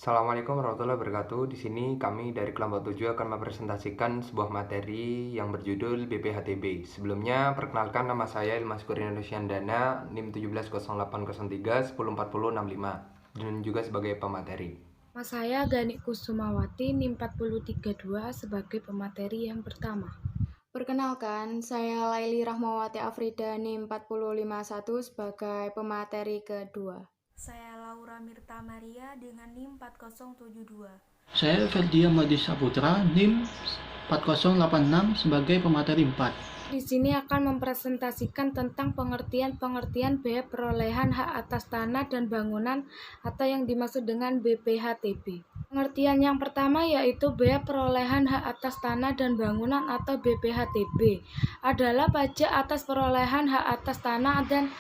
Assalamualaikum warahmatullahi wabarakatuh. Di sini kami dari kelompok 7 akan mempresentasikan sebuah materi yang berjudul BPHTB. Sebelumnya, perkenalkan nama saya Ilmas Kurnia Dana, NIM 170803 104065 dan juga sebagai pemateri. Nama saya Gani Kusumawati, NIM 4032 sebagai pemateri yang pertama. Perkenalkan, saya Laili Rahmawati Afrida, NIM 4051 sebagai pemateri kedua. Saya Laura Mirta Maria dengan NIM 4072. Saya Ferdia Madi Saputra, NIM 4086 sebagai pemateri 4. Di sini akan mempresentasikan tentang pengertian biaya perolehan hak atas tanah dan bangunan atau yang dimaksud dengan BPHTB. Pengertian yang pertama yaitu biaya perolehan hak atas tanah dan bangunan atau BPHTB adalah pajak atas perolehan hak atas tanah dan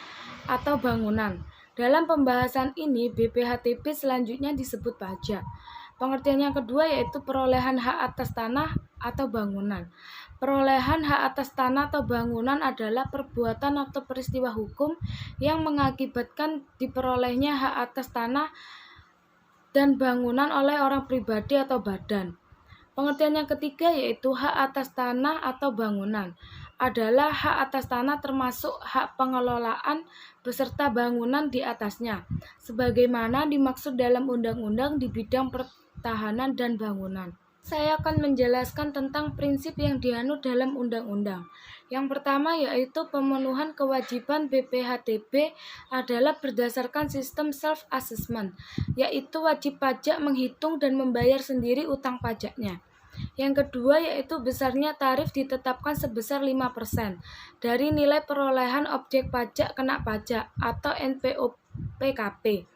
atau bangunan. Dalam pembahasan ini, BPHTB selanjutnya disebut pajak. Pengertian yang kedua yaitu perolehan hak atas tanah atau bangunan. Perolehan hak atas tanah atau bangunan adalah perbuatan atau peristiwa hukum yang mengakibatkan diperolehnya hak atas tanah dan bangunan oleh orang pribadi atau badan. Pengertian yang ketiga yaitu hak atas tanah atau bangunan adalah hak atas tanah termasuk hak pengelolaan beserta bangunan di atasnya, sebagaimana dimaksud dalam undang-undang di bidang pertahanan dan bangunan. Saya akan menjelaskan tentang prinsip yang dianut dalam undang-undang. Yang pertama yaitu pemenuhan kewajiban BPHTB adalah berdasarkan sistem self-assessment, yaitu wajib pajak menghitung dan membayar sendiri utang pajaknya. Yang kedua yaitu besarnya tarif ditetapkan sebesar 5% dari nilai perolehan objek pajak kena pajak atau NPOPKP.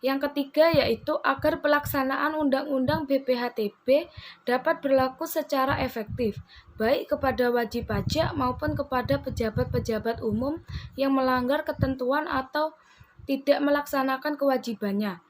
Yang ketiga yaitu agar pelaksanaan Undang-Undang BPHTB dapat berlaku secara efektif, baik kepada wajib pajak maupun kepada pejabat-pejabat umum yang melanggar ketentuan atau tidak melaksanakan kewajibannya.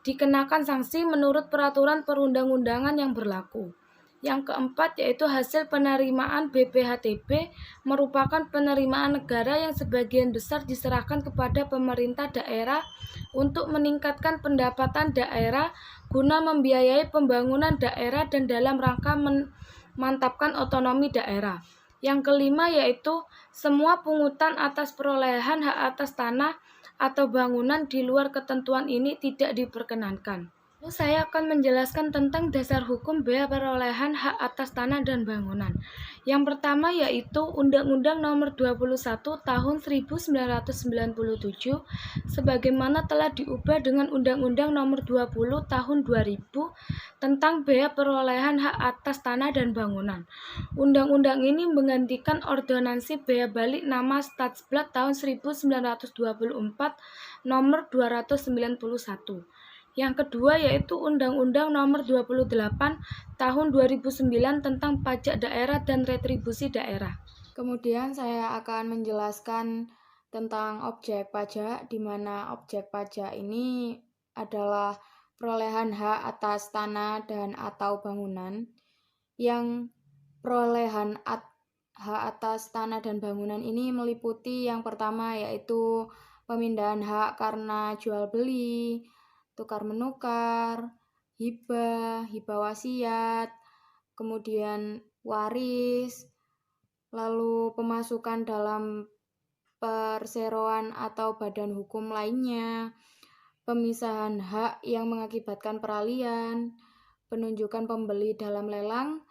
Dikenakan sanksi menurut peraturan perundang-undangan yang berlaku. Yang keempat yaitu hasil penerimaan BPHTB merupakan penerimaan negara yang sebagian besar diserahkan kepada pemerintah daerah untuk meningkatkan pendapatan daerah guna membiayai pembangunan daerah dan dalam rangka memantapkan otonomi daerah. Yang kelima yaitu semua pungutan atas perolehan hak atas tanah atau bangunan di luar ketentuan ini tidak diperkenankan. Lalu saya akan menjelaskan tentang dasar hukum biaya perolehan hak atas tanah dan bangunan. Yang pertama yaitu Undang-Undang Nomor 21 Tahun 1997 sebagaimana telah diubah dengan Undang-Undang Nomor 20 Tahun 2000 tentang biaya perolehan hak atas tanah dan bangunan. Undang-undang ini menggantikan Ordonansi Bea Balik Nama Stadsblad tahun 1924 Nomor 291. Yang kedua yaitu Undang-Undang Nomor 28 Tahun 2009 tentang Pajak Daerah dan Retribusi Daerah. Kemudian saya akan menjelaskan tentang objek pajak, di mana objek pajak ini adalah perolehan hak atas tanah dan atau bangunan. Yang perolehan hak atas tanah dan bangunan ini meliputi yang pertama yaitu pemindahan hak karena jual beli, tukar menukar, hibah wasiat, kemudian waris, lalu pemasukan dalam perseroan atau badan hukum lainnya, pemisahan hak yang mengakibatkan peralihan, penunjukan pembeli dalam lelang,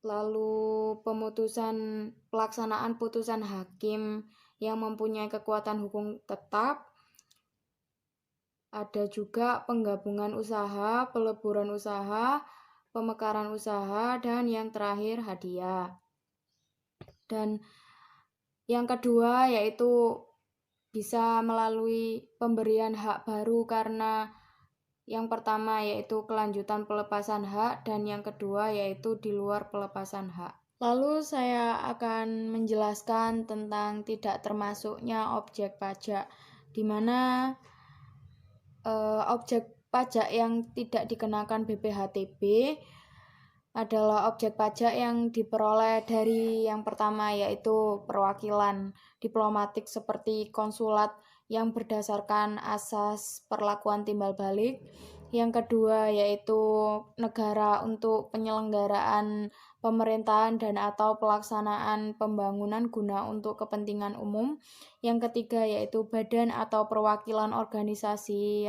lalu pelaksanaan putusan hakim yang mempunyai kekuatan hukum tetap. Ada juga penggabungan usaha, peleburan usaha, pemekaran usaha, dan yang terakhir hadiah. Dan yang kedua yaitu bisa melalui pemberian hak baru karena yang pertama yaitu kelanjutan pelepasan hak dan yang kedua yaitu di luar pelepasan hak. Lalu saya akan menjelaskan tentang tidak termasuknya objek pajak, di mana objek pajak yang tidak dikenakan BPHTB adalah objek pajak yang diperoleh dari yang pertama yaitu perwakilan diplomatik seperti konsulat yang berdasarkan asas perlakuan timbal balik. Yang kedua yaitu negara untuk penyelenggaraan pemerintahan dan atau pelaksanaan pembangunan guna untuk kepentingan umum. Yang ketiga yaitu badan atau perwakilan organisasi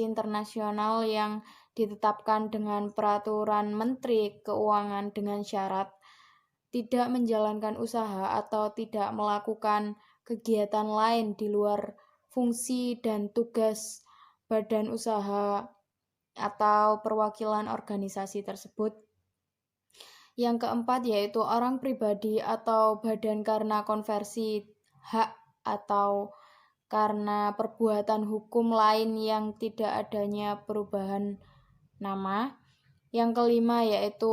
internasional yang ditetapkan dengan peraturan Menteri Keuangan dengan syarat tidak menjalankan usaha atau tidak melakukan kegiatan lain di luar fungsi dan tugas badan usaha atau perwakilan organisasi tersebut. Yang keempat yaitu orang pribadi atau badan karena konversi hak atau karena perbuatan hukum lain yang tidak adanya perubahan nama. Yang kelima yaitu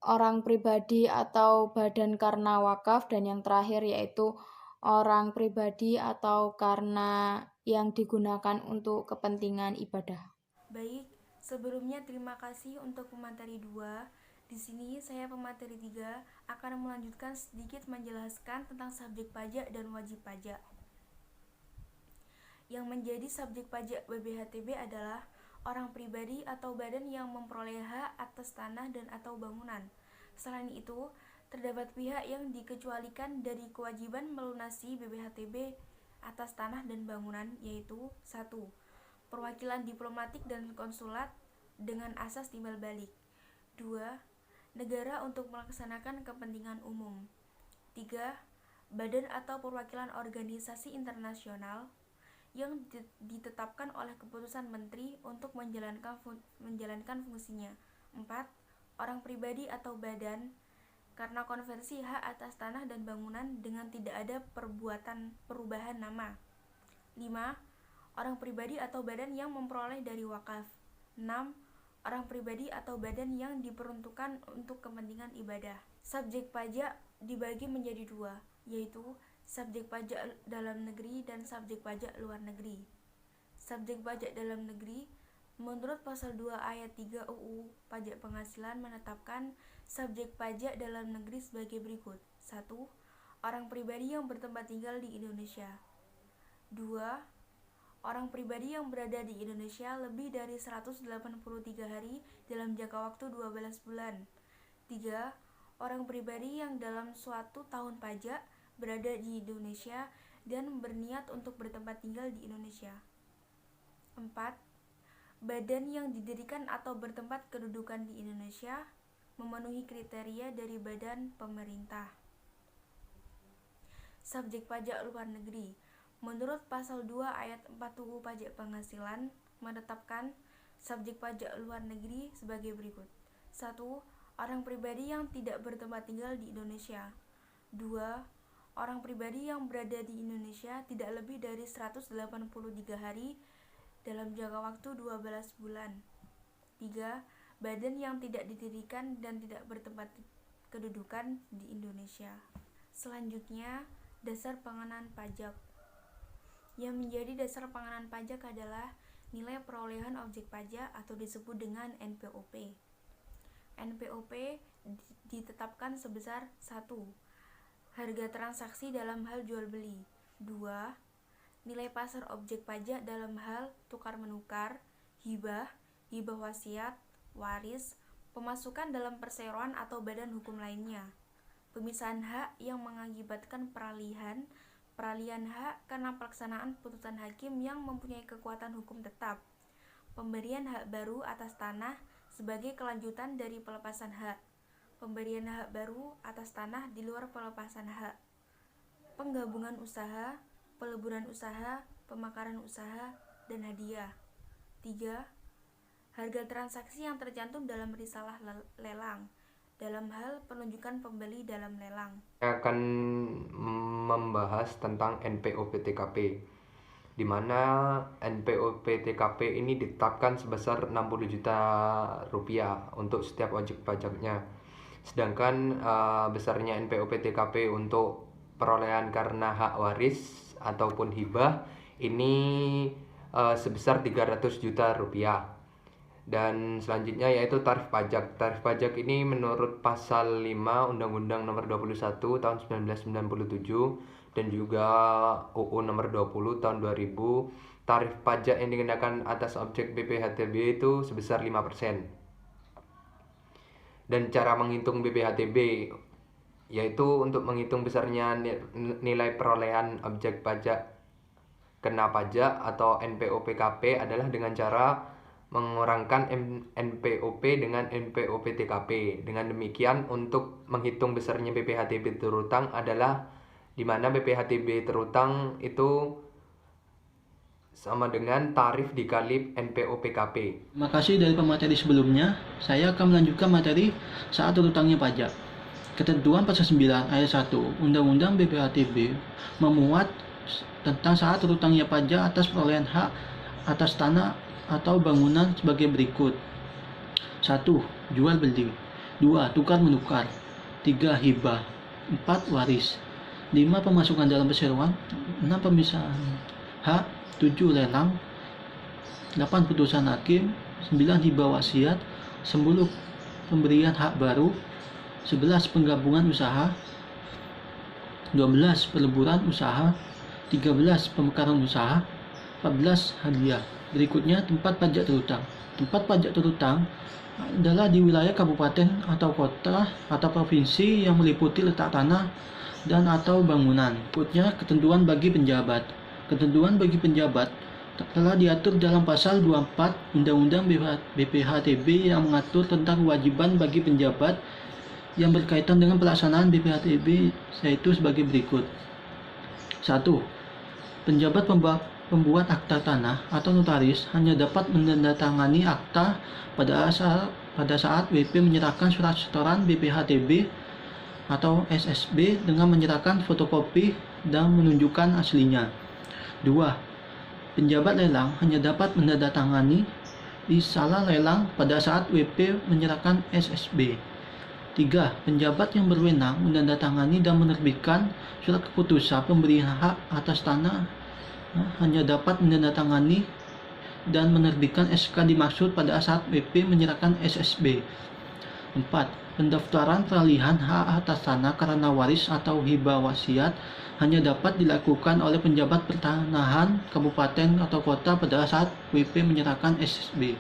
orang pribadi atau badan karena wakaf, dan yang terakhir yaitu orang pribadi atau karena yang digunakan untuk kepentingan ibadah. Baik, sebelumnya terima kasih untuk pemateri 2. Di sini saya pemateri 3 akan melanjutkan sedikit menjelaskan tentang subjek pajak dan wajib pajak. Yang menjadi subjek pajak BPHTB adalah orang pribadi atau badan yang memperoleh hak atas tanah dan atau bangunan. Selain itu, terdapat pihak yang dikecualikan dari kewajiban melunasi BPHTB atas tanah dan bangunan, yaitu 1. Perwakilan diplomatik dan konsulat dengan asas timbal balik. 2. Negara untuk melaksanakan kepentingan umum. 3. Badan atau perwakilan organisasi internasional yang ditetapkan oleh keputusan menteri untuk menjalankan fungsinya. 4. Orang pribadi atau badan karena konversi hak atas tanah dan bangunan dengan tidak ada perubahan nama. 5. Orang pribadi atau badan yang memperoleh dari wakaf. 6. Orang pribadi atau badan yang diperuntukkan untuk kepentingan ibadah. Subjek pajak dibagi menjadi 2, yaitu subjek pajak dalam negeri dan subjek pajak luar negeri. Subjek pajak dalam negeri menurut pasal 2 ayat 3 UU Pajak Penghasilan menetapkan subjek pajak dalam negeri sebagai berikut. 1. Orang pribadi yang bertempat tinggal di Indonesia. 2. Orang pribadi yang berada di Indonesia lebih dari 183 hari dalam jangka waktu 12 bulan. 3. Orang pribadi yang dalam suatu tahun pajak berada di Indonesia dan berniat untuk bertempat tinggal di Indonesia. 4. Badan yang didirikan atau bertempat kedudukan di Indonesia memenuhi kriteria dari badan pemerintah. Subjek pajak luar negeri menurut pasal 2 ayat 4 UU Pajak Penghasilan menetapkan subjek pajak luar negeri sebagai berikut. 1. Orang pribadi yang tidak bertempat tinggal di Indonesia. 2. Orang pribadi yang berada di Indonesia tidak lebih dari 183 hari dalam jangka waktu 12 bulan. 3. Badan yang tidak didirikan dan tidak bertempat kedudukan di Indonesia. Selanjutnya, dasar pengenaan pajak. Yang menjadi dasar pengenaan pajak adalah nilai perolehan objek pajak atau disebut dengan NPOP. NPOP ditetapkan sebesar 1. Harga transaksi dalam hal jual beli. 2. Nilai pasar objek pajak dalam hal tukar-menukar, hibah wasiat, waris, pemasukan dalam perseroan atau badan hukum lainnya. Pemisahan hak yang mengakibatkan peralihan hak karena pelaksanaan putusan hakim yang mempunyai kekuatan hukum tetap. Pemberian hak baru atas tanah sebagai kelanjutan dari pelepasan hak. Pemberian hak baru atas tanah di luar pelepasan hak. Penggabungan usaha, peleburan usaha, pemekaran usaha, dan hadiah. 3. Harga transaksi yang tercantum dalam risalah lelang dalam hal penunjukan pembeli dalam lelang. Saya akan membahas tentang NPOP-TKP, di mana NPOP-TKP ini ditetapkan sebesar 60 juta rupiah untuk setiap wajib pajaknya. Sedangkan besarnya NPOP-TKP untuk perolehan karena hak waris ataupun hibah ini sebesar 300 juta rupiah. Dan selanjutnya yaitu tarif pajak. Tarif pajak ini menurut pasal 5 Undang-Undang Nomor 21 Tahun 1997 dan juga UU nomor 20 tahun 2000, tarif pajak yang dikenakan atas objek BPHTB itu sebesar 5%. Dan cara menghitung BPHTB yaitu untuk menghitung besarnya nilai perolehan objek pajak kena pajak atau NPOP-KP adalah dengan cara mengurangkan NPOP dengan NPOP-TKP. Dengan demikian, untuk menghitung besarnya BPHTB terutang adalah di mana BPHTB terutang itu sama dengan tarif dikali NPOP-KP. Terima kasih dari pemateri sebelumnya. Saya akan melanjutkan materi saat terutangnya pajak. Ketentuan pasal 9 ayat 1 Undang-Undang BPHTB memuat tentang saat terutangnya pajak atas perolehan hak atas tanah atau bangunan sebagai berikut. 1. Jual beli. 2. Tukar menukar. 3. Hibah. 4. Waris. 5. Pemasukan dalam perseroan. 6. Pemisahan hak. 7. Lelang. 8. Putusan hakim. 9. Hibah wasiat. 10. Pemberian hak baru. 11. Penggabungan usaha. 12. Peleburan usaha. 13. Pemekaran usaha. 14. Hadiah. Berikutnya tempat pajak terutang. Tempat pajak terutang adalah di wilayah kabupaten atau kota atau provinsi yang meliputi letak tanah dan atau bangunan. Berikutnya ketentuan bagi penjabat. Ketentuan bagi penjabat telah diatur dalam pasal 24 Undang-Undang BPHTB yang mengatur tentang kewajiban bagi penjabat yang berkaitan dengan pelaksanaan BPHTB, yaitu sebagai berikut. 1. Penjabat pembuat akta tanah atau notaris hanya dapat menandatangani akta pada saat WP menyerahkan surat setoran BPHTB atau SSB dengan menyerahkan fotokopi dan menunjukkan aslinya. 2. Penjabat lelang hanya dapat menandatangani risalah lelang pada saat WP menyerahkan SSB. 3. Penjabat yang berwenang menandatangani dan menerbitkan surat keputusan pemberian hak atas tanah hanya dapat menandatangani dan menerbitkan SK dimaksud pada saat WP menyerahkan SSB. 4. Pendaftaran peralihan hak atas tanah karena waris atau hibah wasiat hanya dapat dilakukan oleh penjabat pertanahan kabupaten atau kota pada saat WP menyerahkan SSB.